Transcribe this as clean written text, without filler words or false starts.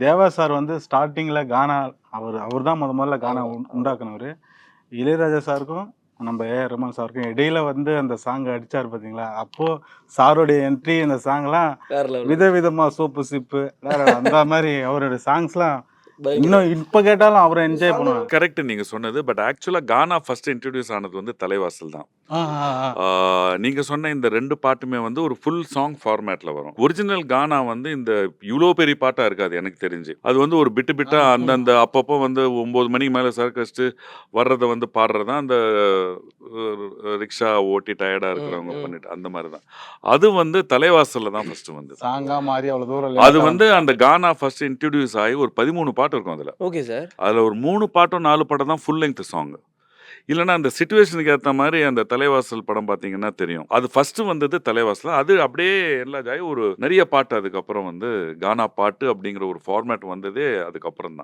தேவா sir வந்து ஸ்டார்ட்டிங்ல கானா அவர் தான் முதல்ல கானா உண்டாக்குனவரு. இளையராஜா சாருக்கும் நம்ம ஏஆர் ரஹ்மான் சாருக்கும் இடையில வந்து அந்த சாங் அடிச்சாரு பார்த்தீங்களா? அப்போ சாருடைய என்ட்ரி இந்த சாங்லாம் வேற லெவல். விதவிதமா சோப்பு சிப்பு அந்த மாரி அவருடைய சாங்ஸ்லாம் பயங்கரம். இன்னும் இப்ப கேட்டாலும் அவர என்ஜாய் பண்ணுவேன். கரெக்ட் நீங்க சொன்னது. பட் ஆக்சுவலா கானா ஃபர்ஸ்ட் இன்ட்ரோடியூஸ் ஆனது வந்து தலைவாசல் தான். ஆ, ஆ, ஆ. நீங்க சொன்ன இந்த 2 பாட்டுமே வந்து ஒரு ஃபுல் சாங் ஃபார்மேட்ல வரும். ஒரிஜினல் கானா வந்து இந்த இவ்ளோ பெரிய பாட்டா இருக்காது எனக்கு தெரிஞ்சு. அது வந்து ஒரு பிட்டு பிட்டா அந்தந்த அப்பப்போ வந்து 9 மணிக்கு மேல சரக்கு அடிச்சுட்டு வர்றத வந்து பாடுறது தான் அந்த ரிக்ஷா ஓட்டி டயர்டா இருக்கிறவங்க பண்ணிட்டு அந்த மாரி தான். அது வந்து தலைவாசல்ல தான் ஃபர்ஸ்ட் வந்தது. சாங்கா மாறி அவ்வளவு தூரம் அது வந்து அந்த கானா ஃபர்ஸ்ட் இன்ட்ரோடியூஸ் ஆகி ஒரு 13 பாட்டு இருக்கும் அதுல. Okay sir. அதுல ஒரு 3 பாட்டோ 4 பாட்டோ தான் ஃபுல் லெங்த் சாங். இல்லன்னா அந்த சிச்சுவேஷனுக்கு ஏத்த மாரி அந்த தலைவாசல் படம் பார்த்தீங்கன்னா தெரியும். அது ஃபர்ஸ்ட் வந்தது தலைவாசல். அது அப்படியே என்லார்ஜ் ஆகி ஒரு நெறைய பாட்டு அதுக்கப்புறம் வந்து கானா பாட்டு அப்படிங்கிற ஒரு ஃபார்மேட் வந்ததே அதுக்கப்புறம் தான்.